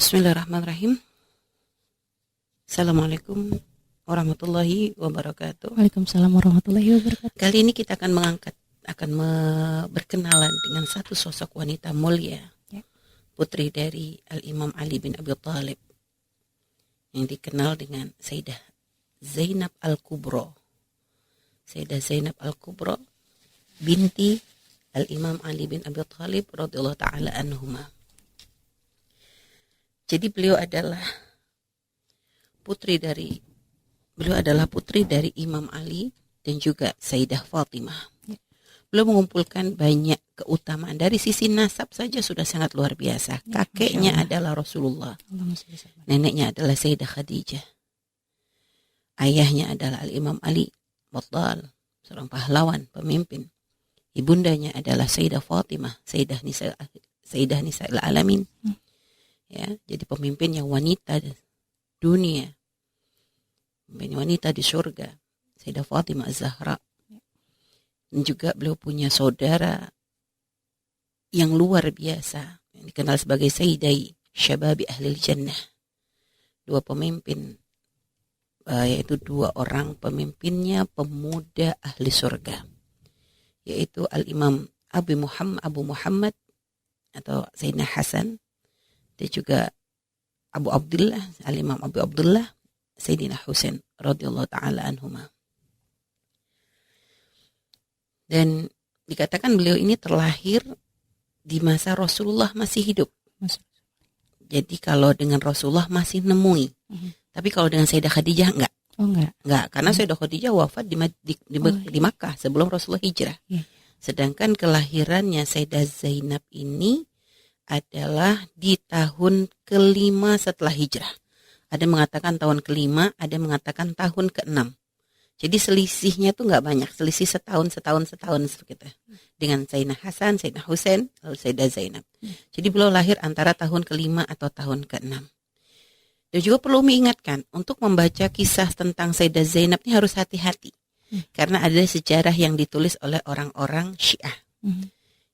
Bismillahirrahmanirrahim. Assalamualaikum warahmatullahi wabarakatuh. Waalaikumsalam warahmatullahi wabarakatuh. Kali ini kita akan berkenalan dengan satu sosok wanita mulia, putri dari Al-Imam Ali bin Abi Thalib, yang dikenal dengan Sayyidah Zainab Al-Kubra. Sayyidah Zainab Al-Kubra binti Al-Imam Ali bin Abi Thalib radhiyallahu ta'ala anhuma. Jadi beliau adalah putri dari Imam Ali dan juga Sayyidah Fatimah. Beliau mengumpulkan banyak keutamaan. Dari sisi nasab saja sudah sangat luar biasa. Kakeknya adalah Rasulullah. Neneknya adalah Sayyidah Khadijah. Ayahnya adalah Al-Imam Ali Battal, seorang pahlawan, pemimpin. Ibundanya adalah Sayyidah Fatimah, Sayyidah Nisa al-Alamin. Ya, jadi pemimpin yang wanita dunia, pemimpin wanita di surga, Sayyidah Fatimah Az-Zahra. Dan juga beliau punya saudara yang luar biasa, yang dikenal sebagai Sayyidai Syababi Ahlil Jannah. Dua pemimpin, yaitu dua orang pemimpinnya pemuda ahli surga, yaitu Al-Imam Abu Muhammad atau Sayyidina Hasan, dan juga Abu Abdullah, Al-Imam Abu Abdullah, Sayyidina Husain radhiyallahu ta'ala anhuma. Dan dikatakan beliau ini terlahir di masa Rasulullah masih hidup. Jadi kalau dengan Rasulullah masih nemui. Tapi kalau dengan Sayyidah Khadijah enggak. Enggak, karena Sayyidah Khadijah wafat di Makkah sebelum Rasulullah hijrah. Sedangkan kelahirannya Sayyidah Zainab ini adalah di tahun kelima setelah hijrah. Ada mengatakan tahun kelima, ada mengatakan tahun keenam. Jadi selisihnya tuh nggak banyak, selisih setahun seperti itu. Dengan Sayyidina Hasan, Sayyidina Husain, lalu Sayyidah Zainab. Jadi beliau lahir antara tahun kelima atau tahun keenam. Dan juga perlu mengingatkan, untuk membaca kisah tentang Sayyidah Zainab ini harus hati-hati. Karena ada sejarah yang ditulis oleh orang-orang Syiah.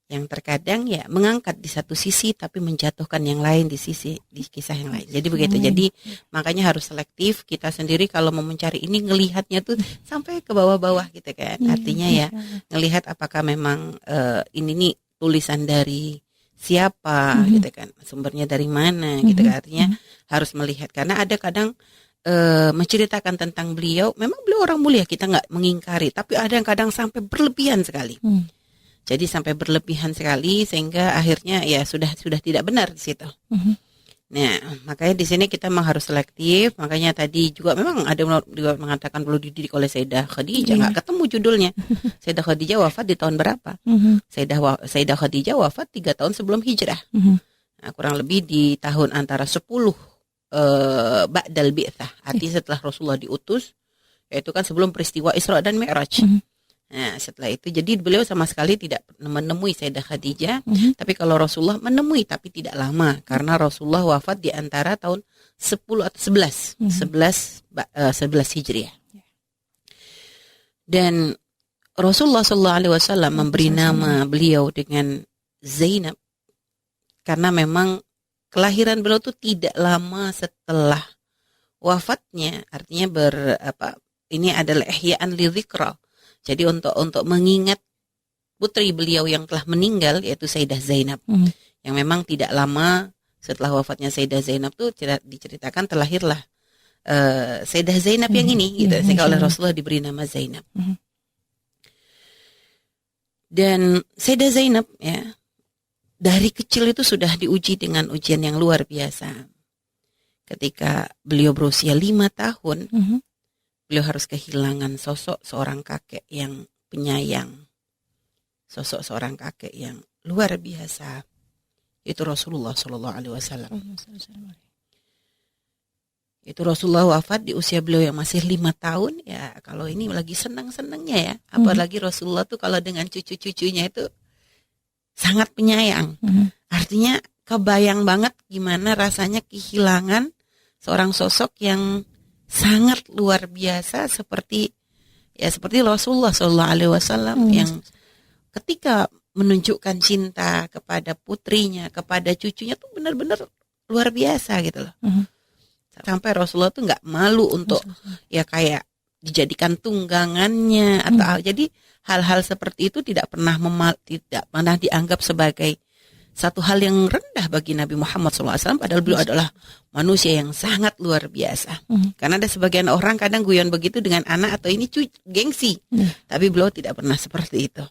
Yang terkadang ya mengangkat di satu sisi tapi menjatuhkan yang lain di kisah yang lain. Jadi begitu. Jadi makanya harus selektif. Kita sendiri kalau mau mencari ini ngelihatnya tuh sampai ke bawah-bawah gitu kan. Artinya ya ngelihat apakah memang ini nih tulisan dari siapa gitu kan. Sumbernya dari mana gitu kan. Artinya harus melihat, karena ada kadang menceritakan tentang beliau, memang beliau orang mulia, kita nggak mengingkari, tapi ada yang kadang sampai berlebihan sekali. Jadi sampai berlebihan sekali sehingga akhirnya ya sudah tidak benar di situ. Nah, makanya di sini kita memang harus selektif. Makanya tadi juga memang ada juga mengatakan perlu dididik oleh Sayyidah Khadijah. Nggak ketemu judulnya. Sayyidah Khadijah wafat di tahun berapa? Sayyidah Khadijah wafat 3 tahun sebelum hijrah. Nah, kurang lebih di tahun antara 10 Ba'dal Bi'tsah. Artinya setelah Rasulullah diutus, yaitu kan sebelum peristiwa Isra dan Mi'raj. Nah, setelah itu jadi beliau sama sekali tidak menemui Sayyidah Khadijah, tapi kalau Rasulullah menemui tapi tidak lama, karena Rasulullah wafat di antara tahun 10 atau 11 Hijriah. Dan Rasulullah SAW memberi nama beliau dengan Zainab karena memang kelahiran beliau itu tidak lama setelah wafatnya, artinya ini adalah ihya'an lidzikra. Jadi untuk mengingat putri beliau yang telah meninggal, yaitu Sayyidah Zainab, yang memang tidak lama setelah wafatnya Sayyidah Zainab itu diceritakan terlahirlah Sayyidah Zainab yang ini, gitu. Sehingga oleh Rasulullah diberi nama Zainab. Dan Sayyidah Zainab ya dari kecil itu sudah diuji dengan ujian yang luar biasa. Ketika beliau berusia 5 tahun. Beliau harus kehilangan sosok seorang kakek yang penyayang. Sosok seorang kakek yang luar biasa. Itu Rasulullah SAW. Itu Rasulullah wafat di usia beliau yang masih 5 tahun. Ya kalau ini lagi senang-senangnya ya. Apalagi Rasulullah tuh kalau dengan cucu-cucunya itu sangat penyayang. Artinya kebayang banget gimana rasanya kehilangan seorang sosok yang sangat luar biasa seperti Rasulullah SAW yang ketika menunjukkan cinta kepada putrinya, kepada cucunya tuh benar-benar luar biasa gitu loh. Sampai Rasulullah tuh nggak malu untuk ya kayak dijadikan tunggangannya atau jadi hal-hal seperti itu tidak pernah dianggap sebagai satu hal yang rendah bagi Nabi Muhammad SAW, padahal beliau adalah manusia yang sangat luar biasa. Karena ada sebagian orang kadang guyon begitu dengan anak atau ini gengsi, tapi beliau tidak pernah seperti itu.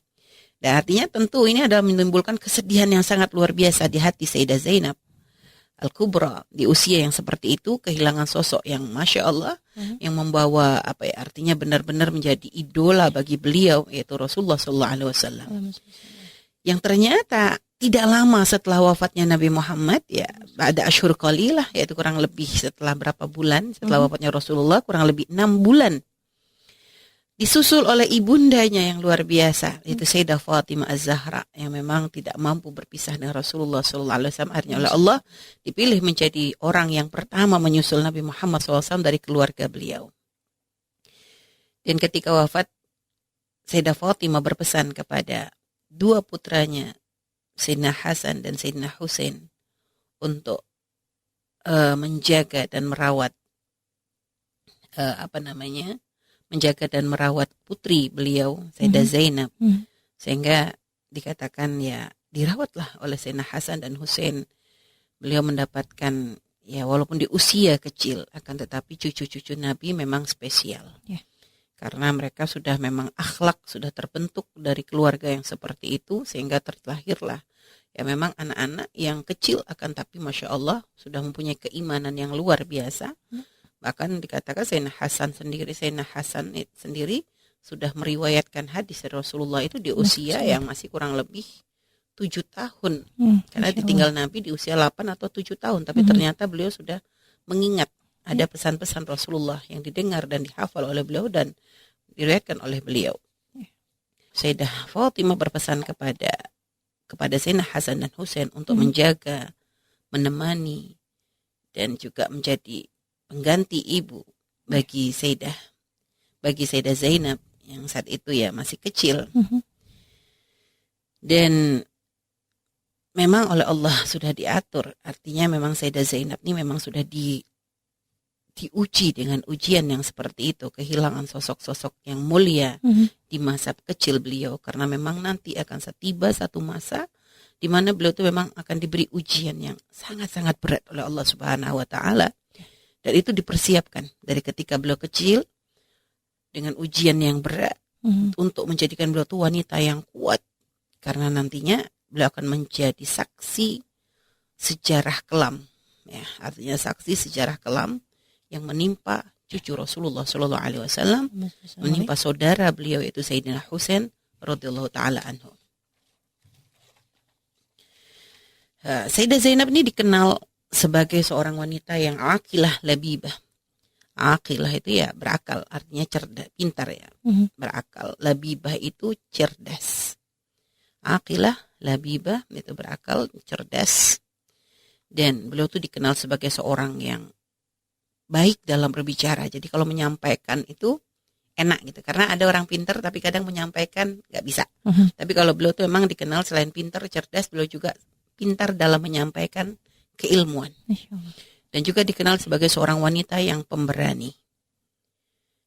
Dan artinya tentu ini adalah menimbulkan kesedihan yang sangat luar biasa di hati Sayyidah Zainab Al-Kubra di usia yang seperti itu, kehilangan sosok yang Masya Allah, yang membawa artinya benar-benar menjadi idola bagi beliau, yaitu Rasulullah SAW. Yang ternyata tidak lama setelah wafatnya Nabi Muhammad, ya ada asyhur qalilah, yaitu kurang lebih setelah berapa bulan setelah wafatnya Rasulullah, kurang lebih 6 bulan, disusul oleh ibundanya yang luar biasa, yaitu Sayyidah Fatimah Az-Zahra, yang memang tidak mampu berpisah dengan Rasulullah SAW. Akhirnya oleh Allah dipilih menjadi orang yang pertama menyusul Nabi Muhammad SAW dari keluarga beliau. Dan ketika wafat, Sayyidah Fatimah berpesan kepada dua putranya, Sayyidina Hasan dan Sayyidina Husain, untuk menjaga dan merawat menjaga dan merawat putri beliau, Sayyidah Zainab, sehingga dikatakan ya dirawatlah oleh Sayyidina Hasan dan Husain. Beliau mendapatkan ya walaupun di usia kecil, akan tetapi cucu-cucu Nabi memang spesial, karena mereka sudah memang akhlak sudah terbentuk dari keluarga yang seperti itu, sehingga terlahirlah ya memang anak-anak yang kecil akan tapi Masya Allah sudah mempunyai keimanan yang luar biasa. Bahkan dikatakan Sayyidina Hasan sendiri sudah meriwayatkan hadis dari Rasulullah itu di usia yang masih kurang lebih 7 tahun. Karena ditinggal Nabi di usia 8 atau 7 tahun. Tapi ternyata beliau sudah mengingat ada pesan-pesan Rasulullah yang didengar dan dihafal oleh beliau dan diriwayatkan oleh beliau. Sayyidah Fatimah berpesan kepada Sayyidina Hasan dan Husain untuk menjaga, menemani, dan juga menjadi pengganti ibu bagi Sayyidah Zainab yang saat itu ya masih kecil. Dan memang oleh Allah sudah diatur, artinya memang Sayyidah Zainab ini memang sudah diuji dengan ujian yang seperti itu, kehilangan sosok-sosok yang mulia di masa kecil beliau, karena memang nanti akan tiba satu masa di mana beliau itu memang akan diberi ujian yang sangat-sangat berat oleh Allah Subhanahu wa taala. Dan itu dipersiapkan dari ketika beliau kecil dengan ujian yang berat untuk menjadikan beliau itu wanita yang kuat, karena nantinya beliau akan menjadi saksi sejarah kelam, ya, artinya saksi sejarah kelam yang menimpa cucu Rasulullah SAW, menimpa saudara beliau yaitu Sayyidina Husain radhiyallahu taala anhu. Sayyidah Zainab ini dikenal sebagai seorang wanita yang aqilah labibah. Aqilah itu ya berakal, artinya cerdas, pintar ya. Berakal. Labibah itu cerdas. Aqilah, labibah itu berakal, cerdas. Dan beliau tuh dikenal sebagai seorang yang baik dalam berbicara. Jadi kalau menyampaikan itu enak gitu. Karena ada orang pintar tapi kadang menyampaikan nggak bisa. Tapi kalau beliau tuh memang dikenal selain pintar, cerdas, beliau juga pintar dalam menyampaikan keilmuan. Dan juga dikenal sebagai seorang wanita yang pemberani.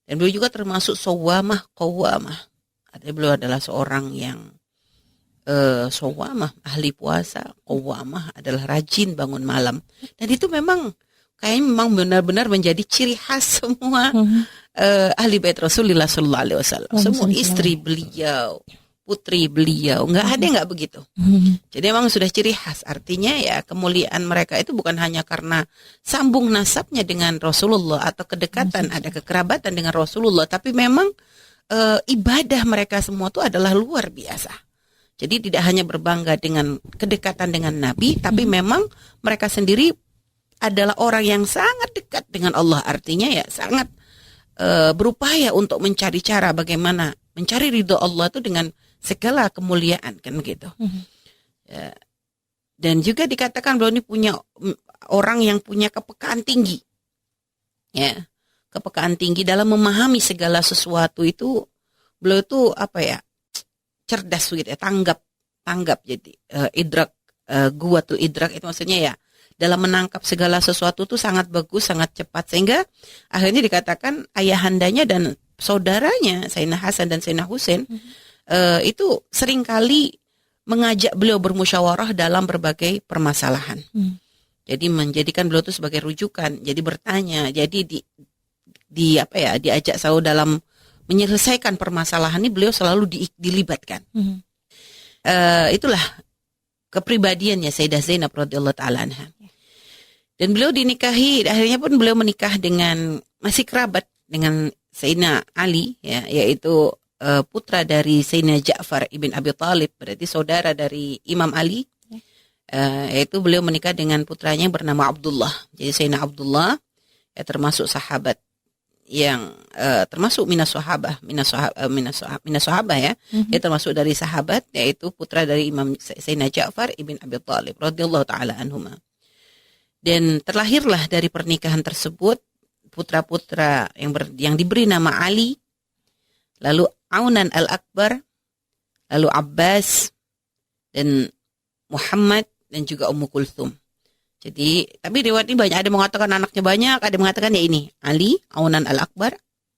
Dan beliau juga termasuk sawamah qawamah. Artinya beliau adalah seorang yang sawamah, ahli puasa, qawamah adalah rajin bangun malam. Dan itu memang kayaknya memang benar-benar menjadi ciri khas semua ahli bait Rasulullah sallallahu alaihi wasallam. Semua istri beliau, putri beliau, nggak ada nggak begitu. Jadi memang sudah ciri khas. Artinya ya kemuliaan mereka itu bukan hanya karena sambung nasabnya dengan Rasulullah atau kedekatan, ada kekerabatan dengan Rasulullah, tapi memang ibadah mereka semua itu adalah luar biasa. Jadi tidak hanya berbangga dengan kedekatan dengan Nabi, tapi memang mereka sendiri adalah orang yang sangat dekat dengan Allah. Artinya ya sangat berupaya untuk mencari cara bagaimana mencari ridho Allah itu dengan segala kemuliaan, kan gitu. Ya. Dan juga dikatakan beliau ini punya orang yang punya kepekaan tinggi, ya, kepekaan tinggi dalam memahami segala sesuatu itu. Beliau itu cerdas gitu ya, tanggap. Jadi idrak, guwatul idrak itu maksudnya ya dalam menangkap segala sesuatu tuh sangat bagus, sangat cepat, sehingga akhirnya dikatakan ayahandanya dan saudaranya Sayyidina Hasan dan Sayyidina Husain itu seringkali mengajak beliau bermusyawarah dalam berbagai permasalahan. Jadi menjadikan beliau itu sebagai rujukan, jadi bertanya, jadi diajak selalu dalam menyelesaikan permasalahan ini beliau selalu dilibatkan. Itulah kepribadiannya Sayyidah Zainab radhiyallahu taala anha. Dan beliau dinikahi, akhirnya pun beliau menikah dengan masih kerabat dengan Sayyidina Ali, ya, yaitu putra dari Sayyidina Ja'far ibn Abi Thalib, berarti saudara dari Imam Ali. Yaitu beliau menikah dengan putranya bernama Abdullah. Jadi Sayyidina Abdullah ya, termasuk sahabat yang termasuk minas sahabah ya. Dia termasuk dari sahabat, yaitu putra dari Imam Sayyidina Ja'far ibn Abi Thalib radhiyallahu taala anhuma. Dan terlahirlah dari pernikahan tersebut putra-putra yang diberi nama Ali, lalu Aunan al-Akbar, lalu Abbas, dan Muhammad, dan juga Ummu Kulthum. Jadi, tapi riwayat ini banyak, ada yang mengatakan anaknya banyak, ada yang mengatakan ya ini, Ali, Aunan al-Akbar,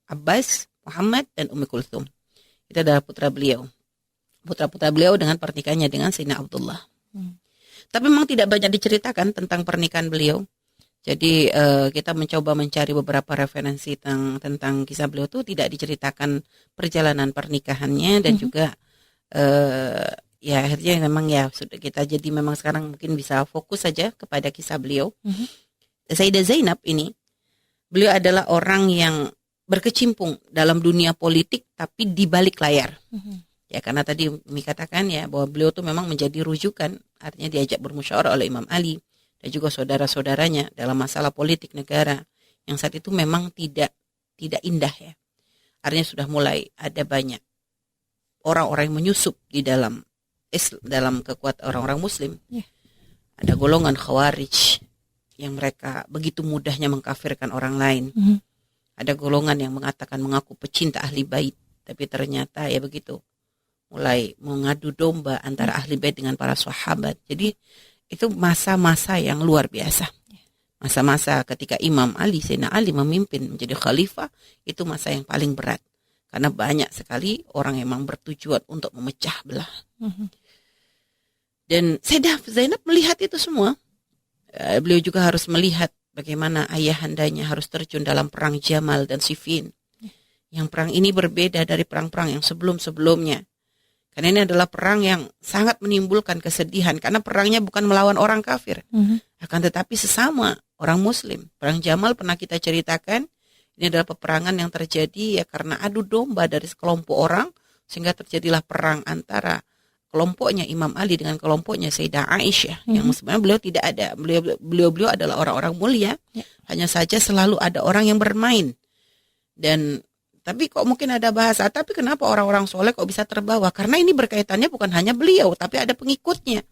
Abbas, Muhammad, dan Ummu Kulthum. Itu adalah putra beliau. Putra-putra beliau dengan pernikahannya dengan Sayyidina Abdullah. Tapi memang tidak banyak diceritakan tentang pernikahan beliau. Jadi kita mencoba mencari beberapa referensi tentang kisah beliau itu, tidak diceritakan perjalanan pernikahannya, dan juga ya akhirnya memang ya sudah kita jadi memang sekarang mungkin bisa fokus saja kepada kisah beliau. Sayyidah Zainab ini, beliau adalah orang yang berkecimpung dalam dunia politik tapi di balik layar. Ya karena tadi dikatakan ya bahwa beliau tuh memang menjadi rujukan, artinya diajak bermusyawarah oleh Imam Ali dan juga saudara-saudaranya dalam masalah politik negara yang saat itu memang tidak indah ya. Artinya sudah mulai ada banyak orang-orang yang menyusup di dalam kekuatan orang-orang Muslim. Ada golongan Khawarij yang mereka begitu mudahnya mengkafirkan orang lain. Ada golongan yang mengatakan mengaku pecinta ahli bait, tapi ternyata ya begitu, mulai mengadu domba antara ahli bait dengan para sahabat. Jadi itu masa-masa yang luar biasa. Masa-masa ketika Imam Ali, Sayyidina Ali memimpin menjadi khalifah, itu masa yang paling berat. Karena banyak sekali orang yang memang bertujuan untuk memecah belah. Dan Sayyidah Zainab melihat itu semua. Beliau juga harus melihat bagaimana ayahandanya harus terjun dalam perang Jamal dan Siffin. Yang perang ini berbeda dari perang-perang yang sebelum-sebelumnya. Karena ini adalah perang yang sangat menimbulkan kesedihan. Karena perangnya bukan melawan orang kafir. Akan tetapi sesama orang Muslim. Perang Jamal pernah kita ceritakan. Ini adalah peperangan yang terjadi ya karena adu domba dari sekelompok orang. Sehingga terjadilah perang antara kelompoknya Imam Ali dengan kelompoknya Sayyidah Aisyah. Yang sebenarnya beliau tidak ada. Beliau adalah orang-orang mulia. Hanya saja selalu ada orang yang bermain. Tapi kok mungkin ada bahasa, tapi kenapa orang-orang soleh kok bisa terbawa? Karena ini berkaitannya bukan hanya beliau, tapi ada pengikutnya.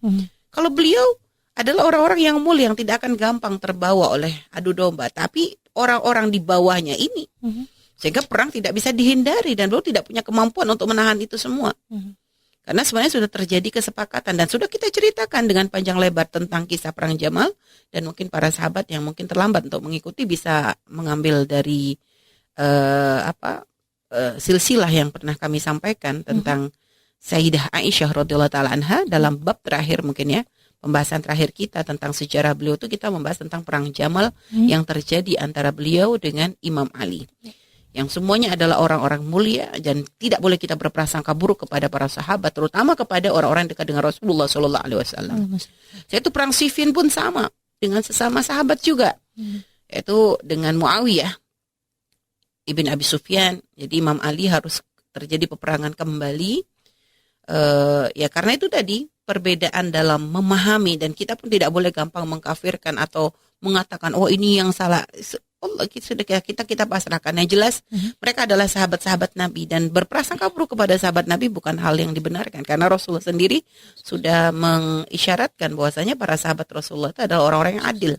Kalau beliau adalah orang-orang yang mulia, yang tidak akan gampang terbawa oleh adu domba. Tapi orang-orang di bawahnya ini, sehingga perang tidak bisa dihindari, dan beliau tidak punya kemampuan untuk menahan itu semua. Karena sebenarnya sudah terjadi kesepakatan, dan sudah kita ceritakan dengan panjang lebar tentang kisah perang Jamal, dan mungkin para sahabat yang mungkin terlambat untuk mengikuti bisa mengambil dari silsilah yang pernah kami sampaikan tentang Sayyidah Aisyah radhiyallahu taala anha dalam bab terakhir mungkin ya, pembahasan terakhir kita tentang sejarah beliau itu kita membahas tentang perang Jamal yang terjadi antara beliau dengan Imam Ali. Yang semuanya adalah orang-orang mulia dan tidak boleh kita berprasangka buruk kepada para sahabat, terutama kepada orang-orang yang dekat dengan Rasulullah sallallahu alaihi wasallam. Yaitu perang Siffin pun sama dengan sesama sahabat juga. Yaitu dengan Muawiyah Ibn Abi Sufyan. Jadi Imam Ali harus terjadi peperangan kembali. Ya karena itu tadi perbedaan dalam memahami, dan kita pun tidak boleh gampang mengkafirkan atau mengatakan oh ini yang salah. Allah kita pasrahkan. Yang jelas mereka adalah sahabat-sahabat Nabi, dan berprasangka buruk kepada sahabat Nabi bukan hal yang dibenarkan, karena Rasulullah sendiri sudah mengisyaratkan bahwasanya para sahabat Rasulullah itu adalah orang-orang yang adil.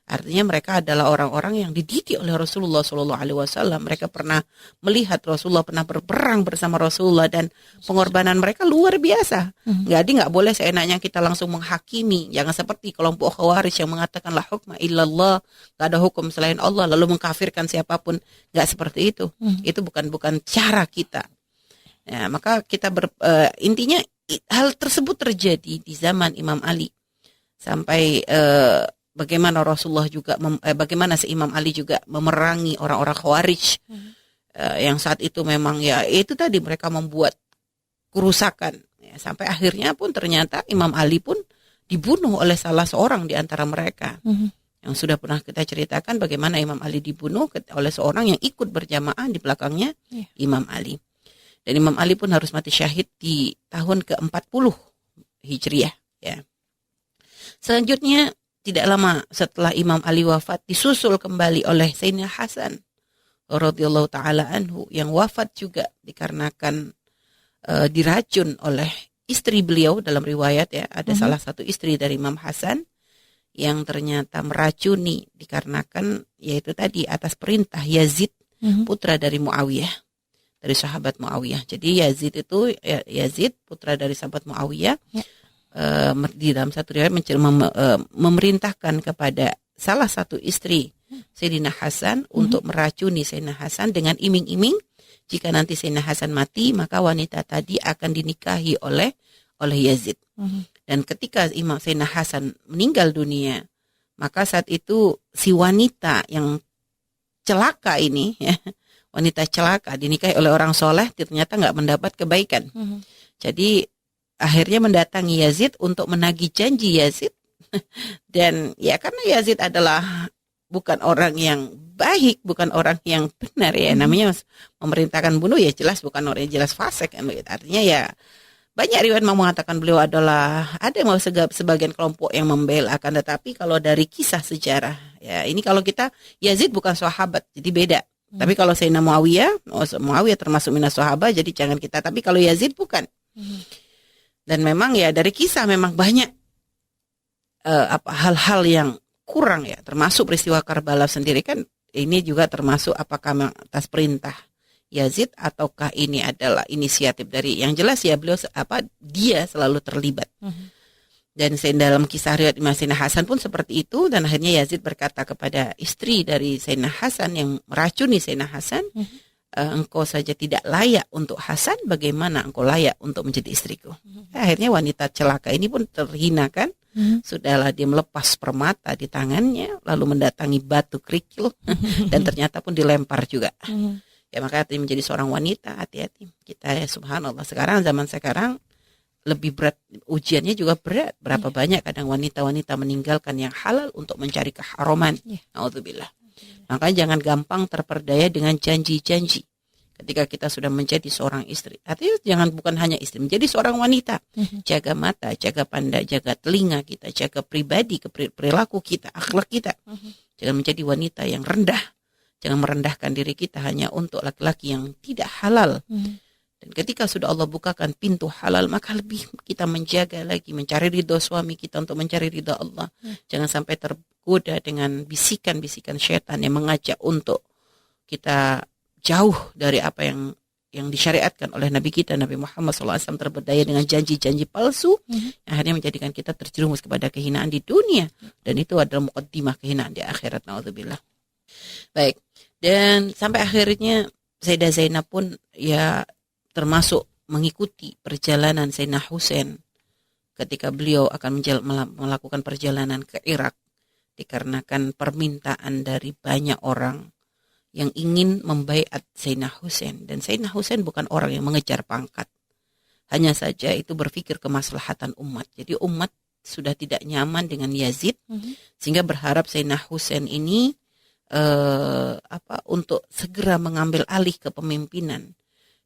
Artinya mereka adalah orang-orang yang dididik oleh Rasulullah SAW. Mereka pernah melihat Rasulullah, pernah berperang bersama Rasulullah, dan pengorbanan mereka luar biasa. Jadi nggak boleh seenaknya kita langsung menghakimi. Jangan seperti kelompok Khawarij yang mengatakan la hukma illallah, nggak ada hukum selain Allah, lalu mengkafirkan siapapun. Nggak seperti itu. Itu bukan cara kita. Ya, maka kita intinya hal tersebut terjadi di zaman Imam Ali sampai bagaimana Rasulullah juga bagaimana si Imam Ali juga memerangi orang-orang Khawarij yang saat itu memang ya itu tadi mereka membuat kerusakan ya, sampai akhirnya pun ternyata Imam Ali pun dibunuh oleh salah seorang di antara mereka. Yang sudah pernah kita ceritakan bagaimana Imam Ali dibunuh oleh seorang yang ikut berjamaah di belakangnya Imam Ali. Dan Imam Ali pun harus mati syahid di tahun ke-40 Hijriah ya. Selanjutnya tidak lama setelah Imam Ali wafat disusul kembali oleh Sayyidina Hasan radhiyallahu taala anhu yang wafat juga dikarenakan diracun oleh istri beliau. Dalam riwayat ya ada salah satu istri dari Imam Hasan yang ternyata meracuni dikarenakan yaitu tadi atas perintah Yazid putra dari Muawiyah, dari sahabat Muawiyah. Jadi Yazid putra dari sahabat Muawiyah di dalam satu riwayat memerintahkan kepada salah satu istri Sayyidina Hasan untuk meracuni Sayyidina Hasan dengan iming-iming jika nanti Sayyidina Hasan mati maka wanita tadi akan dinikahi oleh Yazid. Dan ketika Imam Sayyidina Hasan meninggal dunia maka saat itu si wanita yang celaka ini ya, wanita celaka dinikahi oleh orang soleh ternyata nggak mendapat kebaikan. Jadi akhirnya mendatangi Yazid untuk menagih janji Yazid. Dan ya karena Yazid adalah bukan orang yang baik, bukan orang yang benar ya. Namanya memerintahkan bunuh ya jelas bukan orang yang jelas fasik. Artinya ya banyak riwayat mengatakan beliau adalah ada yang mau sebagian kelompok yang membela. Akan tetapi kalau dari kisah sejarah ya ini kalau kita Yazid bukan sahabat jadi beda. Tapi kalau Sayyidina Muawiyah termasuk minas sahabat jadi jangan kita. Tapi kalau Yazid bukan. Dan memang ya dari kisah memang banyak hal-hal yang kurang ya, termasuk peristiwa Karbala sendiri kan ini juga termasuk apakah atas perintah Yazid ataukah ini adalah inisiatif dari yang jelas ya beliau dia selalu terlibat. Dan dalam kisah riwayat Imam Sayyidina Hasan pun seperti itu dan akhirnya Yazid berkata kepada istri dari Sayyidina Hasan yang meracuni Sayyidina Hasan, engkau saja tidak layak untuk Hasan, bagaimana engkau layak untuk menjadi istriku? Akhirnya wanita celaka ini pun terhina kan. Sudahlah dia melepas permata di tangannya, lalu mendatangi batu kerikil dan ternyata pun dilempar juga. Ya maka hati menjadi seorang wanita hati-hati. Kita ya subhanallah zaman sekarang lebih berat ujiannya juga berat. Berapa banyak kadang wanita-wanita meninggalkan yang halal untuk mencari keharaman. Naudzubillah. Makanya jangan gampang terperdaya dengan janji-janji. Ketika kita sudah menjadi seorang istri, artinya bukan hanya istri, menjadi seorang wanita. Jaga mata, jaga pandang, jaga telinga kita, jaga pribadi, perilaku kita, akhlak kita. Jangan menjadi wanita yang rendah. Jangan merendahkan diri kita hanya untuk laki-laki yang tidak halal. Dan ketika sudah Allah bukakan pintu halal, maka lebih kita menjaga lagi, mencari ridho suami kita untuk mencari ridho Allah. Jangan sampai tergoda dengan bisikan-bisikan syaitan yang mengajak untuk kita jauh dari apa yang disyariatkan oleh Nabi kita, Nabi Muhammad SAW, terberdaya dengan janji-janji palsu, yang akhirnya menjadikan kita terjerumus kepada kehinaan di dunia. Dan itu adalah muqaddimah kehinaan di akhirat. Naudzubillah. Baik, dan sampai akhirnya Sayyidah Zainab pun ya termasuk mengikuti perjalanan Sayyidina Husain ketika beliau akan melakukan perjalanan ke Irak dikarenakan permintaan dari banyak orang yang ingin membaiat Sayyidina Husain. Dan Sayyidina Husain bukan orang yang mengejar pangkat. Hanya saja itu berpikir kemaslahatan umat. Jadi umat sudah tidak nyaman dengan Yazid sehingga berharap Sayyidina Husain ini untuk segera mengambil alih kepemimpinan.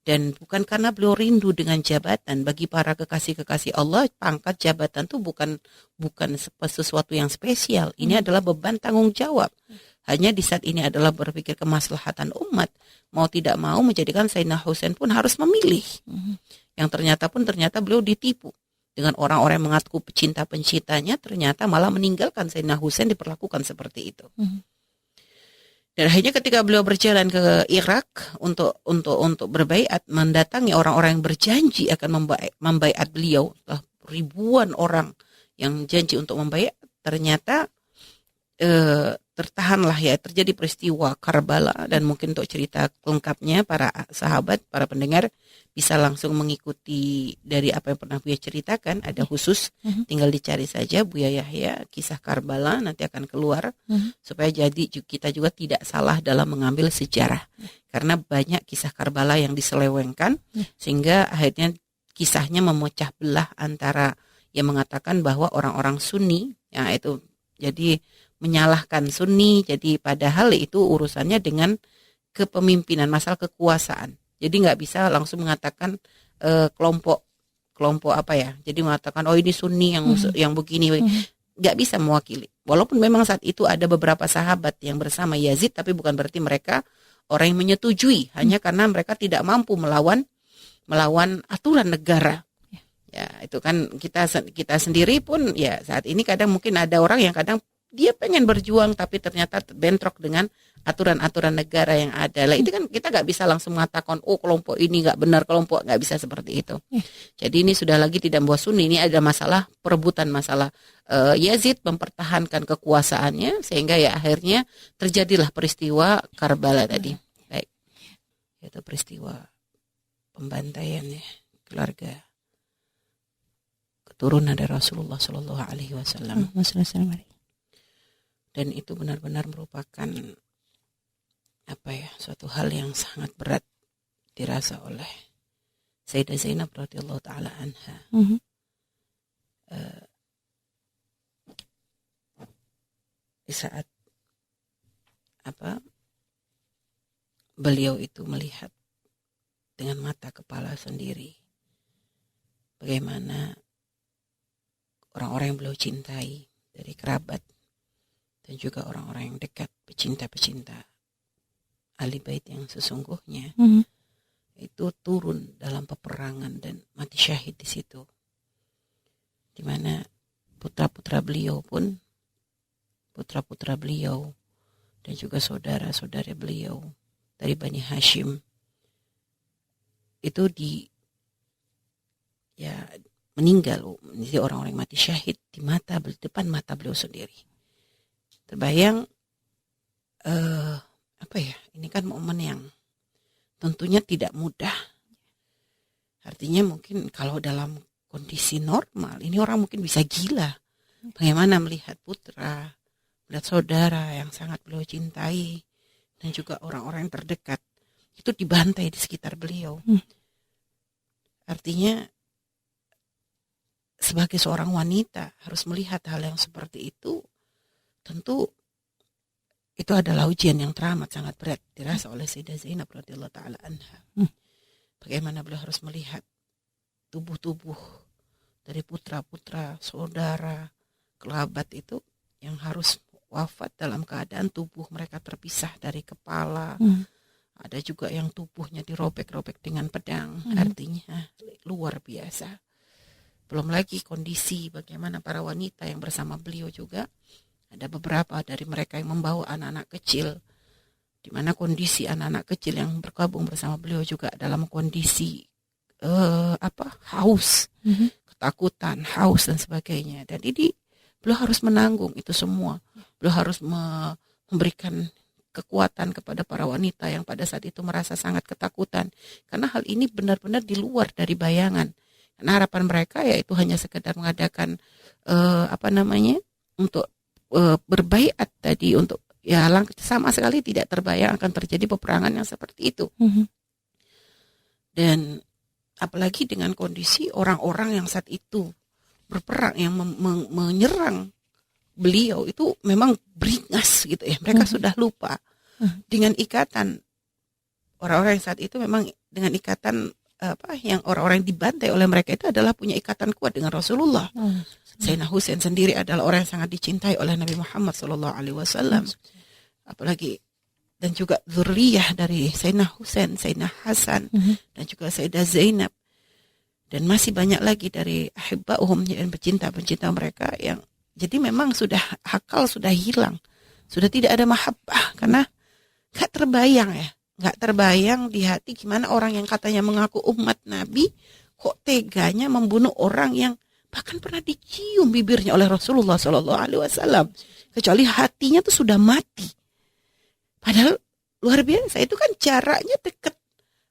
Dan bukan karena beliau rindu dengan jabatan. Bagi para kekasih-kekasih Allah, pangkat jabatan itu bukan sesuatu yang spesial. Ini adalah beban tanggung jawab. Hanya di saat ini adalah berpikir kemaslahatan umat. Mau tidak mau menjadikan Sayyidina Husain pun harus memilih. Yang ternyata beliau ditipu. dengan orang-orang yang mengaku pecinta-pencintanya, ternyata malah meninggalkan Sayyidina Husain diperlakukan seperti itu. Dan akhirnya ketika beliau berjalan ke Irak untuk berbaiat, mendatangi orang-orang yang berjanji akan membaiat beliau, ribuan orang yang janji untuk membaiat, ternyata tertahanlah ya, terjadi peristiwa Karbala. Dan mungkin untuk cerita lengkapnya para sahabat, para pendengar bisa langsung mengikuti dari apa yang pernah Buya ceritakan, ada khusus, tinggal dicari saja Buya Yahya kisah Karbala, nanti akan keluar, supaya jadi kita juga tidak salah dalam mengambil sejarah, karena banyak kisah Karbala yang diselewengkan, sehingga akhirnya kisahnya memecah belah antara yang mengatakan bahwa orang-orang Sunni, ya itu jadi menyalahkan Sunni, jadi padahal itu urusannya dengan kepemimpinan, masalah kekuasaan. Jadi nggak bisa langsung mengatakan kelompok apa ya. Jadi mengatakan oh ini Sunni yang begini, nggak bisa mewakili. Walaupun memang saat itu ada beberapa sahabat yang bersama Yazid, tapi bukan berarti mereka orang yang menyetujui, hanya karena mereka tidak mampu melawan aturan negara. Ya itu kan kita sendiri pun ya saat ini kadang mungkin ada orang yang kadang dia pengen berjuang tapi ternyata bentrok dengan aturan-aturan negara yang ada. Lah itu kan kita nggak bisa langsung mengatakan oh kelompok ini nggak benar, kelompok nggak bisa seperti itu. Jadi ini sudah lagi tidak membawa Sunni, ini ada masalah perebutan, masalah Yazid mempertahankan kekuasaannya sehingga ya akhirnya terjadilah peristiwa Karbala tadi. Baik, itu peristiwa pembantaian ya keluarga keturunan dari Rasulullah Shallallahu Alaihi Wasallam. Dan itu benar-benar merupakan suatu hal yang sangat berat dirasa oleh Sayyidah Zainab radhiyallahu taala anha. Di saat beliau itu melihat dengan mata kepala sendiri bagaimana orang-orang yang beliau cintai dari kerabat dan juga orang-orang yang dekat, pecinta-pecinta ahli bait yang sesungguhnya itu turun dalam peperangan dan mati syahid di situ, di mana putra-putra beliau dan juga saudara-saudara beliau dari Bani Hashim itu meninggal, menjadi orang-orang yang mati syahid di depan mata beliau sendiri. Terbayang ini kan momen yang tentunya tidak mudah. Artinya mungkin kalau dalam kondisi normal ini orang mungkin bisa gila. Bagaimana melihat putra, melihat saudara yang sangat beliau cintai dan juga orang-orang yang terdekat itu dibantai di sekitar beliau. Artinya sebagai seorang wanita harus melihat hal yang seperti itu, tentu itu adalah ujian yang teramat sangat berat dirasa oleh Sayyidah Zainab radhiyallahu taala anha. Bagaimana beliau harus melihat tubuh-tubuh dari putra-putra, saudara, kerabat itu yang harus wafat dalam keadaan tubuh mereka terpisah dari kepala. Ada juga yang tubuhnya dirobek-robek dengan pedang. Artinya luar biasa. Belum lagi kondisi bagaimana para wanita yang bersama beliau juga. Ada beberapa dari mereka yang membawa anak-anak kecil, di mana kondisi anak-anak kecil yang bergabung bersama beliau juga dalam kondisi haus, ketakutan, haus dan sebagainya. Dan ini beliau harus menanggung itu semua. Beliau harus memberikan kekuatan kepada para wanita yang pada saat itu merasa sangat ketakutan, karena hal ini benar-benar di luar dari bayangan. Karena harapan mereka yaitu hanya sekedar mengadakan untuk berbaiat tadi, untuk sama sekali tidak terbayang akan terjadi peperangan yang seperti itu. Dan apalagi dengan kondisi orang-orang yang saat itu berperang yang menyerang beliau itu memang beringas gitu ya. Mereka sudah lupa dengan ikatan orang-orang yang saat itu, memang dengan ikatan yang orang-orang yang dibantai oleh mereka itu adalah punya ikatan kuat dengan Rasulullah. Sayyidina Husain sendiri adalah orang yang sangat dicintai oleh Nabi Muhammad SAW. Apalagi dan juga zuriyah dari Sayyidina Husain, Sayyidina Hasan dan juga Sayyidah Zainab. Dan masih banyak lagi dari ahibba'uhum dan pencinta-pencinta mereka yang jadi memang sudah akal sudah hilang. Sudah tidak ada mahabbah karena nggak terbayang di hati gimana orang yang katanya mengaku umat Nabi kok teganya membunuh orang yang bahkan pernah dicium bibirnya oleh Rasulullah SAW. Kecuali hatinya tuh sudah mati. Padahal luar biasa, itu kan jaraknya dekat.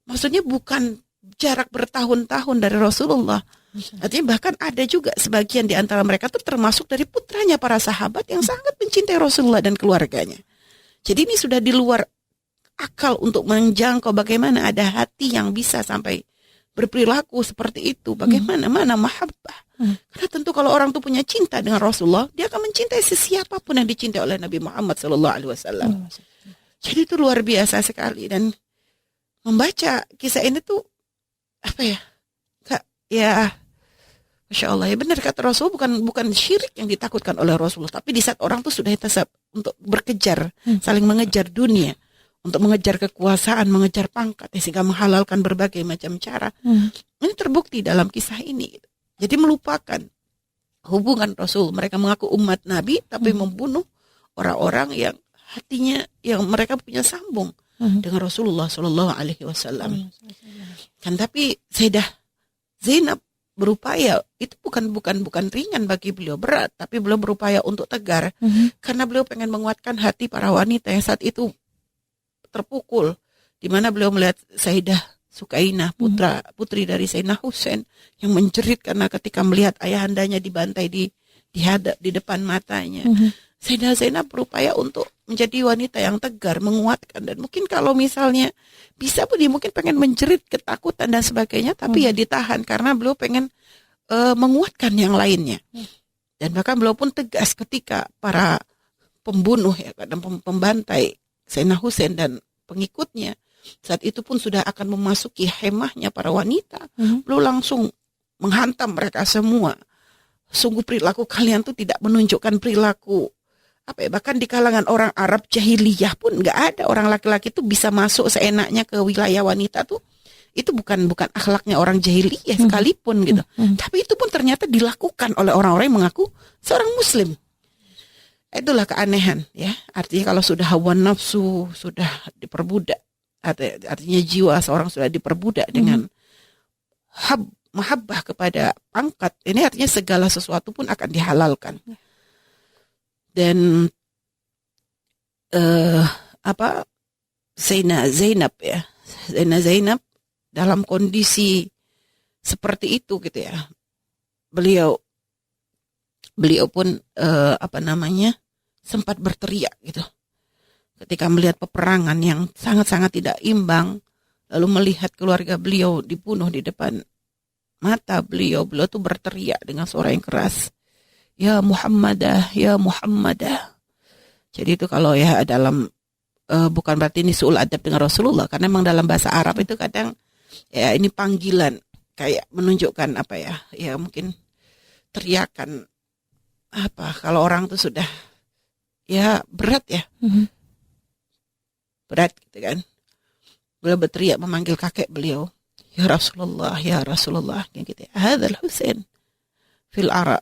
Maksudnya bukan jarak bertahun-tahun dari Rasulullah. Artinya bahkan ada juga sebagian di antara mereka tuh termasuk dari putranya para sahabat yang sangat mencintai Rasulullah dan keluarganya. Jadi ini sudah di luar akal untuk menjangkau bagaimana ada hati yang bisa sampai berperilaku seperti itu. Bagaimana mana mahabbah. Karena tentu kalau orang tuh punya cinta dengan Rasulullah, dia akan mencintai sesiapapun yang dicintai oleh Nabi Muhammad SAW. Jadi itu luar biasa sekali. Dan membaca kisah ini tuh Masya Allah, ya benar kata Rasul, bukan syirik yang ditakutkan oleh Rasulullah, tapi di saat orang tuh sudah tasab untuk berkejar, saling mengejar dunia, untuk mengejar kekuasaan, mengejar pangkat, sehingga menghalalkan berbagai macam cara. Ini terbukti dalam kisah ini. Jadi melupakan hubungan Rasul. Mereka mengaku umat Nabi, tapi membunuh orang-orang yang hatinya, yang mereka punya sambung dengan Rasulullah SAW. Kan tapi Sayyidah Zainab berupaya, itu bukan ringan bagi beliau, berat, tapi beliau berupaya untuk tegar karena beliau pengen menguatkan hati para wanita yang saat itu terpukul, di mana beliau melihat Sayyidah Sukainah, putri dari Sayyidina Husain, yang menjerit karena ketika melihat ayahandanya dibantai di depan matanya. Sayyidah Zainab berupaya untuk menjadi wanita yang tegar, menguatkan, dan mungkin kalau misalnya bisa pun dia mungkin pengen menjerit ketakutan dan sebagainya, tapi ya ditahan karena beliau pengen menguatkan yang lainnya. Dan bahkan beliau pun tegas ketika para pembunuh dan pembantai Sayyidina Husain dan pengikutnya saat itu pun sudah akan memasuki hemahnya para wanita, beliau langsung menghantam mereka semua. Sungguh perilaku kalian tuh tidak menunjukkan perilaku bahkan di kalangan orang Arab jahiliyah pun nggak ada orang laki-laki tuh bisa masuk seenaknya ke wilayah wanita tuh. Itu bukan akhlaknya orang jahiliyah sekalipun gitu. Tapi itu pun ternyata dilakukan oleh orang-orang yang mengaku seorang muslim. Itulah keanehan ya. Artinya kalau sudah hawa nafsu sudah diperbudak, artinya jiwa seorang sudah diperbudak dengan mahabbah kepada pangkat, ini artinya segala sesuatu pun akan dihalalkan. Dan Sayyidina Zainab dalam kondisi seperti itu gitu ya, beliau pun sempat berteriak gitu ketika melihat peperangan yang sangat-sangat tidak imbang, lalu melihat keluarga beliau dibunuh di depan mata beliau tuh berteriak dengan suara yang keras, ya Muhammadah, ya Muhammadah. Jadi itu kalau ya dalam bukan berarti ini suul adab dengan Rasulullah, karena memang dalam bahasa Arab itu kadang ya ini panggilan kayak menunjukkan ya mungkin teriakan kalau orang tuh sudah ya berat ya, berat gitu kan. Beliau berteriak memanggil kakek beliau, ya Rasulullah, ya Rasulullah, kayak gitu. Hadzal Husain fil Arab.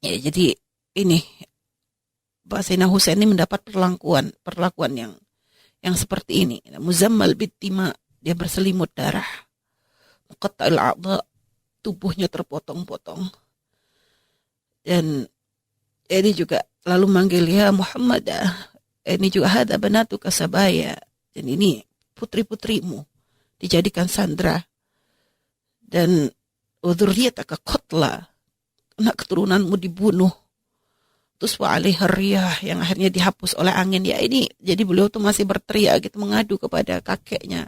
Ya, jadi ini Sayyidina Husain ini mendapat perlakuan yang seperti ini. Muzammal bitima, dia berselimut darah. Muqatta'il a'dha, tubuhnya terpotong-potong. Dan ini juga lalu manggil ya Muhammad. Ini juga hadza banatuka sabaya. Dan ini putri-putrimu dijadikan sandra. Dan dzurriyyataka qatla, anak keturunanmu dibunuh. Terus wa alaiha riyah, yang akhirnya dihapus oleh angin. Ya ini, jadi beliau tuh masih berteriak gitu, mengadu kepada kakeknya.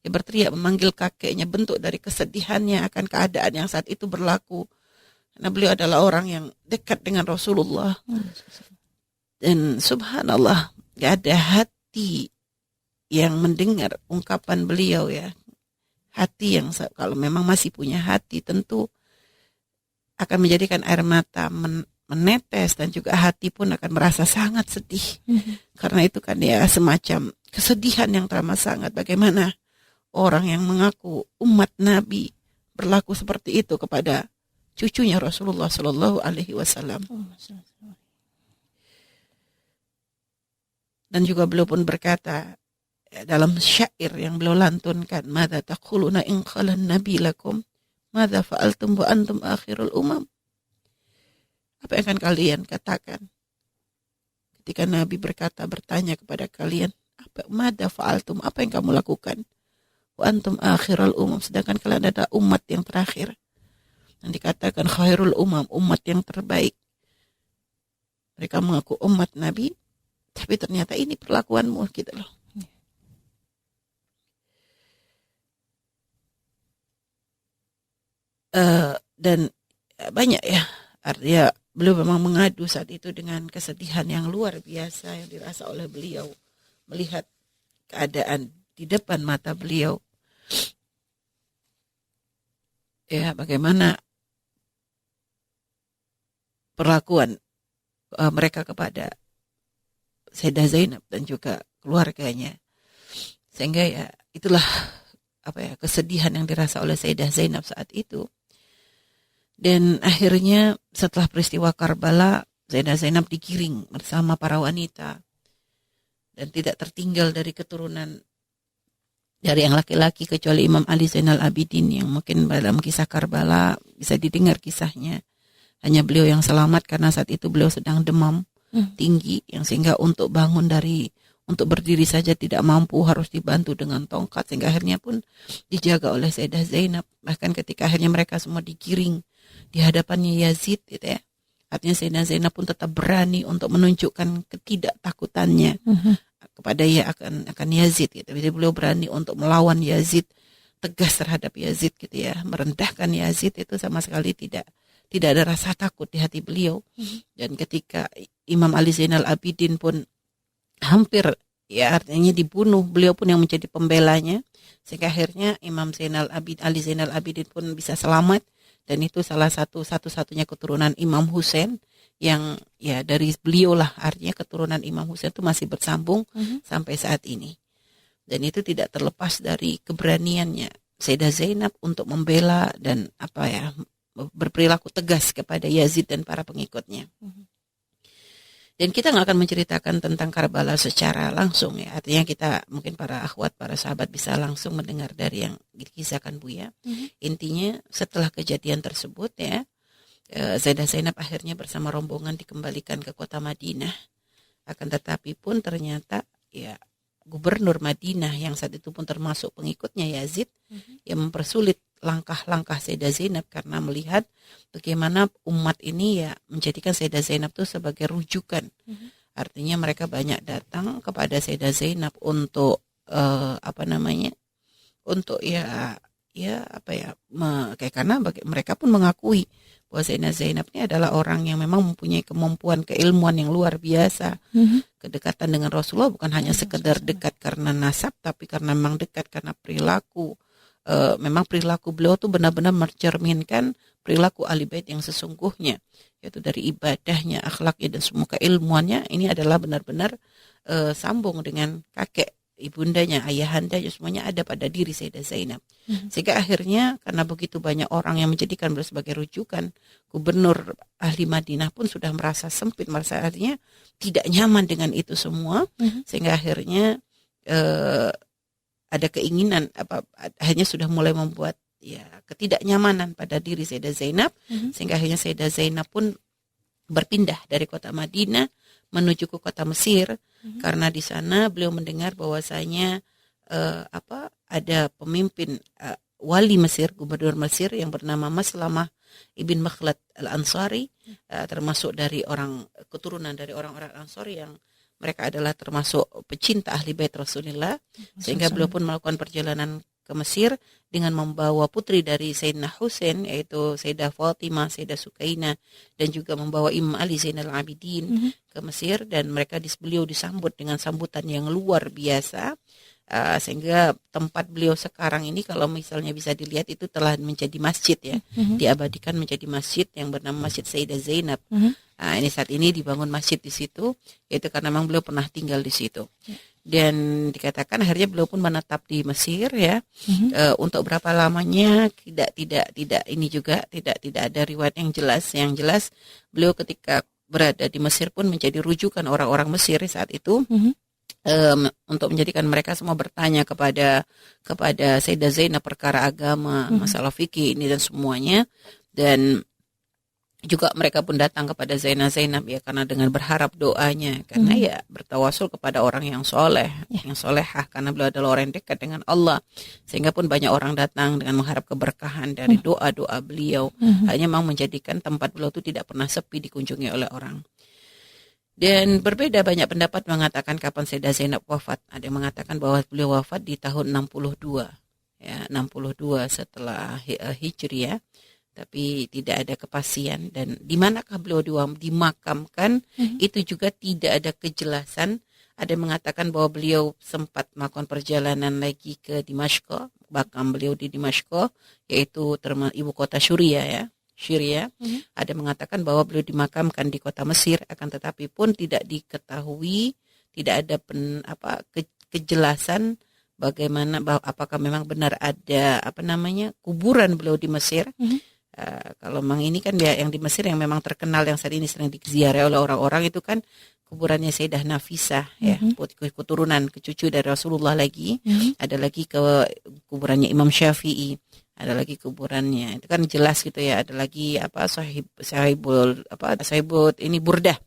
Ya berteriak memanggil kakeknya, bentuk dari kesedihannya akan keadaan yang saat itu berlaku. Karena beliau adalah orang yang dekat dengan Rasulullah. Dan subhanallah, gak ada hati yang mendengar ungkapan beliau ya. Hati yang kalau memang masih punya hati tentu akan menjadikan air mata menetes, dan juga hati pun akan merasa sangat sedih. Karena itu kan ya semacam kesedihan yang teramat sangat. Bagaimana orang yang mengaku umat Nabi berlaku seperti itu kepada cucunya Rasulullah Shallallahu Alaihi Wasallam. Dan juga beliau pun berkata dalam syair yang beliau lantunkan, "Madza taquluna in qala an-nabi lakum, madza fa'altum wa antum akhirul umam?" Apa yang akan kalian katakan ketika Nabi bertanya kepada kalian, madza fa'altum, apa yang kamu lakukan? Wa antum akhirul umam, sedangkan kalian adalah umat yang terakhir. Dan dikatakan khairul umam, umat yang terbaik. Mereka mengaku umat Nabi, tapi ternyata ini perlakuanmu gitu loh. Dan banyak ya, artinya beliau memang mengadu saat itu dengan kesedihan yang luar biasa yang dirasa oleh beliau melihat keadaan di depan mata beliau. Ya, bagaimana perlakuan mereka kepada Sayyidah Zainab dan juga keluarganya. Sehingga ya itulah kesedihan yang dirasa oleh Sayyidah Zainab saat itu. Dan akhirnya setelah peristiwa Karbala, Sayyidah Zainab digiring bersama para wanita dan tidak tertinggal dari keturunan dari yang laki-laki kecuali Imam Ali Zainal Abidin yang mungkin dalam kisah Karbala bisa didengar kisahnya. Hanya beliau yang selamat karena saat itu beliau sedang demam tinggi yang sehingga untuk berdiri saja tidak mampu, harus dibantu dengan tongkat sehingga akhirnya pun dijaga oleh Sayyidah Zainab. Bahkan ketika akhirnya mereka semua digiring di hadapannya Yazid gitu ya. Artinya Sayyidah Zainab pun tetap berani untuk menunjukkan ketidaktakutannya kepada akan Yazid gitu. Jadi beliau berani untuk melawan Yazid, tegas terhadap Yazid gitu ya, merendahkan Yazid itu sama sekali tidak ada rasa takut di hati beliau. Dan ketika Imam Ali Zainal Abidin pun hampir ya artinya dibunuh, beliau pun yang menjadi pembelanya sehingga akhirnya Imam Ali Zainal Abidin pun bisa selamat. Dan itu salah satu-satunya keturunan Imam Husain yang ya dari beliau lah, artinya keturunan Imam Husain itu masih bersambung sampai saat ini. Dan itu tidak terlepas dari keberaniannya Sayyidah Zainab untuk membela dan berperilaku tegas kepada Yazid dan para pengikutnya. Dan kita nggak akan menceritakan tentang Karbala secara langsung ya. Artinya kita mungkin para akhwat, para sahabat bisa langsung mendengar dari yang dikisahkan Buya. Intinya setelah kejadian tersebut ya, Sayyidah Zainab akhirnya bersama rombongan dikembalikan ke kota Madinah. Akan tetapi pun ternyata ya gubernur Madinah yang saat itu pun termasuk pengikutnya Yazid yang mempersulit langkah-langkah Sayyidah Zainab karena melihat bagaimana umat ini ya menjadikan Sayyidah Zainab itu sebagai rujukan. Artinya mereka banyak datang kepada Sayyidah Zainab untuk karena mereka pun mengakui bahwa Sayyidah Zainab ini adalah orang yang memang mempunyai kemampuan keilmuan yang luar biasa. Kedekatan dengan Rasulullah bukan hanya sekedar dekat karena nasab, tapi karena memang dekat karena perilaku. Memang perilaku beliau tuh benar-benar mencerminkan perilaku ahli bait yang sesungguhnya, yaitu dari ibadahnya, akhlaknya dan semua keilmuannya ini adalah benar-benar sambung dengan kakek, ibundanya, ayahanda, semuanya ada pada diri Sayyidah Zainab. Sehingga akhirnya karena begitu banyak orang yang menjadikan beliau sebagai rujukan, gubernur ahli Madinah pun sudah merasa sempit, merasa artinya tidak nyaman dengan itu semua, sehingga akhirnya ada keinginan hanya sudah mulai membuat ya ketidaknyamanan pada diri Sayyidah Zainab, sehingga akhirnya Sayyidah Zainab pun berpindah dari kota Madinah menuju ke kota Mesir, karena di sana beliau mendengar bahwasanya ada pemimpin wali Mesir, gubernur Mesir yang bernama Maslamah ibn Makhlad al-Ansari, termasuk dari keturunan dari orang-orang Ansari yang mereka adalah termasuk pecinta ahli bait Rasulullah, sehingga beliau pun melakukan perjalanan ke Mesir dengan membawa putri dari Sayyidina Husain, yaitu Sayyidah Fatimah, Sayyidah Sukainah, dan juga membawa Imam Ali Zainal Abidin ke Mesir, dan beliau disambut dengan sambutan yang luar biasa. Sehingga tempat beliau sekarang ini kalau misalnya bisa dilihat itu telah menjadi masjid ya, diabadikan menjadi masjid yang bernama Masjid Sayyidah Zainab. Ini saat ini dibangun masjid di situ, yaitu karena memang beliau pernah tinggal di situ. Dan dikatakan akhirnya beliau pun menetap di Mesir ya. Untuk berapa lamanya tidak ini juga tidak ada riwayat yang jelas. Yang jelas beliau ketika berada di Mesir pun menjadi rujukan orang-orang Mesir saat itu. Untuk menjadikan mereka semua bertanya kepada Sayyidah Zainab perkara agama, masalah fikih ini dan semuanya. Dan juga mereka pun datang kepada Zainab ya karena dengan berharap doanya, karena ya bertawasul kepada orang yang soleh, yang solehah, karena beliau adalah orang yang dekat dengan Allah, sehingga pun banyak orang datang dengan mengharap keberkahan dari doa-doa beliau. Hanya memang menjadikan tempat beliau itu tidak pernah sepi dikunjungi oleh orang. Dan berbeda banyak pendapat mengatakan kapan Sayyidah Zainab wafat. Ada yang mengatakan bahwa beliau wafat di tahun 62 ya, 62 setelah Hijriah. Tapi tidak ada kepastian, dan di manakah beliau dimakamkan itu juga tidak ada kejelasan. Ada yang mengatakan bahwa beliau sempat melakukan perjalanan lagi ke Dimashq, makam beliau di Dimashq, yaitu ibu kota Syria. Ada yang mengatakan bahwa beliau dimakamkan di kota Mesir, akan tetapi pun tidak diketahui, tidak ada kejelasan bagaimana, apakah memang benar ada kuburan beliau di Mesir. Kalau memang ini kan yang di Mesir yang memang terkenal, yang saat ini sering diziarahi oleh orang-orang, itu kan kuburannya Sayyidah Nafisah ya, keturunan cucu dari Rasulullah lagi. Ada lagi kuburannya Imam Syafi'i, ada lagi kuburannya, itu kan jelas gitu ya. Ada lagi sahibul ini Burdah.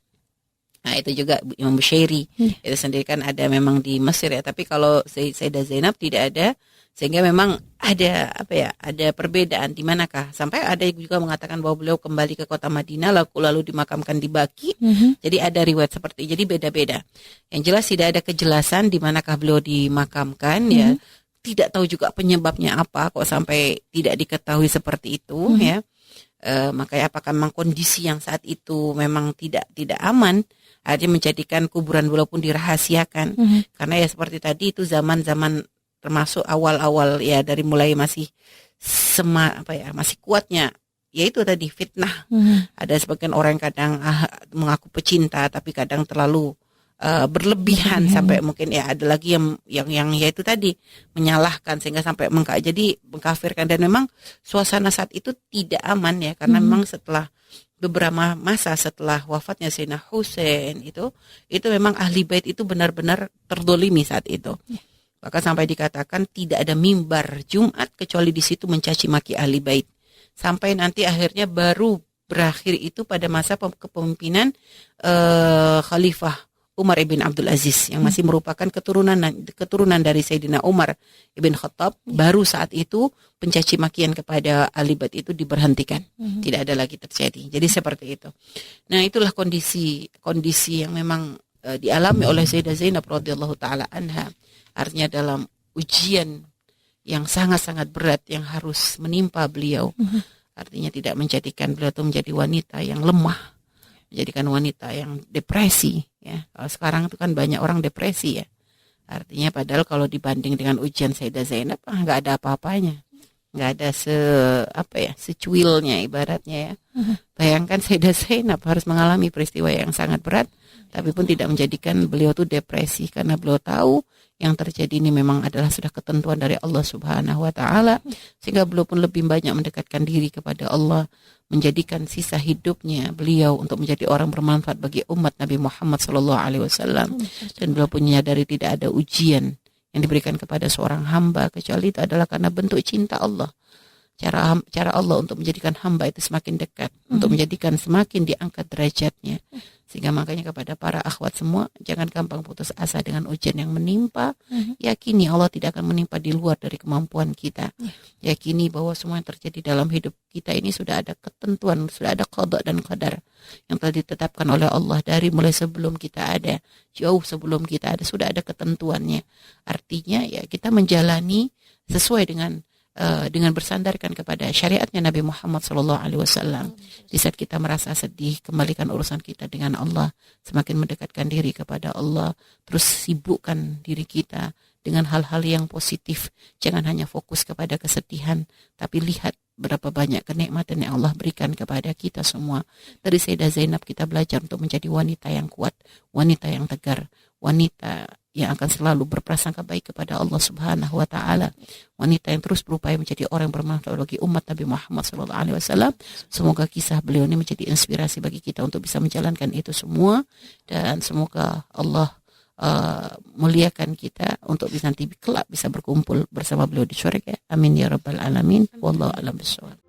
Nah itu juga Imam Bushairi, itu sendiri kan ada memang di Mesir ya. Tapi kalau Sayyidah Zainab tidak ada, sehingga memang ada perbedaan di manakah. Sampai ada juga mengatakan bahwa beliau kembali ke kota Madinah lalu dimakamkan di Baqi. Jadi ada riwayat seperti itu. Jadi beda-beda. Yang jelas tidak ada kejelasan di manakah beliau dimakamkan ya. Tidak tahu juga penyebabnya apa kok sampai tidak diketahui seperti itu ya. Makanya apakah memang kondisi yang saat itu memang tidak aman, akhirnya menjadikan kuburan beliau pun dirahasiakan. Karena ya seperti tadi itu zaman-zaman termasuk awal-awal ya, dari mulai masih masih kuatnya yaitu tadi fitnah. Ada sebagian orang yang kadang mengaku pecinta tapi kadang terlalu berlebihan sampai mungkin ya ada lagi yang yaitu tadi menyalahkan sehingga sampai jadi mengkafirkan. Dan memang suasana saat itu tidak aman ya, karena memang setelah beberapa masa setelah wafatnya Sayyidina Husain itu memang ahli bait itu benar-benar terdolimi saat itu. Bahkan sampai dikatakan tidak ada mimbar Jumat kecuali di situ mencaci maki ahli bait. Sampai nanti akhirnya baru berakhir itu pada masa kepemimpinan Khalifah Umar ibn Abdul Aziz yang masih merupakan keturunan dari Sayyidina Umar ibn Khattab. Baru saat itu pencaci makian kepada ahli bait itu diberhentikan. Tidak ada lagi terjadi. Jadi seperti itu. Nah, itulah kondisi yang memang dialami oleh Sayyidah Zainab radhiyallahu taala anha. Artinya dalam ujian yang sangat-sangat berat yang harus menimpa beliau. Artinya tidak menjadikan beliau itu menjadi wanita yang lemah, menjadikan wanita yang depresi ya. Kalau sekarang itu kan banyak orang depresi ya. Artinya padahal kalau dibanding dengan ujian Sayyidah Zainab nggak ada apa-apanya. Nggak ada secuilnya ibaratnya ya. Bayangkan Sayyidah Zainab harus mengalami peristiwa yang sangat berat, tapi pun tidak menjadikan beliau itu depresi, karena beliau tahu yang terjadi ini memang adalah sudah ketentuan dari Allah Subhanahu wa taala, sehingga beliau pun lebih banyak mendekatkan diri kepada Allah, menjadikan sisa hidupnya beliau untuk menjadi orang bermanfaat bagi umat Nabi Muhammad sallallahu alaihi wasallam. Dan beliau pun menyadari tidak ada ujian yang diberikan kepada seorang hamba kecuali itu adalah karena bentuk cinta Allah. Cara Allah untuk menjadikan hamba itu semakin dekat, untuk menjadikan semakin diangkat derajatnya. Sehingga makanya kepada para akhwat semua, jangan gampang putus asa dengan ujian yang menimpa. Yakini Allah tidak akan menimpa di luar dari kemampuan kita. Yakini bahwa semua yang terjadi dalam hidup kita ini sudah ada ketentuan, sudah ada qada dan qadar yang telah ditetapkan oleh Allah dari mulai sebelum kita ada, jauh sebelum kita ada, sudah ada ketentuannya. Artinya ya kita menjalani sesuai dengan bersandarkan kepada syariatnya Nabi Muhammad SAW. Di saat kita merasa sedih, kembalikan urusan kita dengan Allah, semakin mendekatkan diri kepada Allah, terus sibukkan diri kita dengan hal-hal yang positif. Jangan hanya fokus kepada kesedihan, tapi lihat berapa banyak kenikmatan yang Allah berikan kepada kita semua. Dari Sayyidah Zainab kita belajar untuk menjadi wanita yang kuat, wanita yang tegar, wanita yang akan selalu berprasangka baik kepada Allah Subhanahu wa taala. Wanita yang terus berupaya menjadi orang yang bermanfaat bagi umat Nabi Muhammad SAW. Semoga kisah beliau ini menjadi inspirasi bagi kita untuk bisa menjalankan itu semua, dan semoga Allah muliakan kita untuk bisa nanti kelak bisa berkumpul bersama beliau di surga. Amin ya rabbal alamin. Wallahu a'lam bishawab.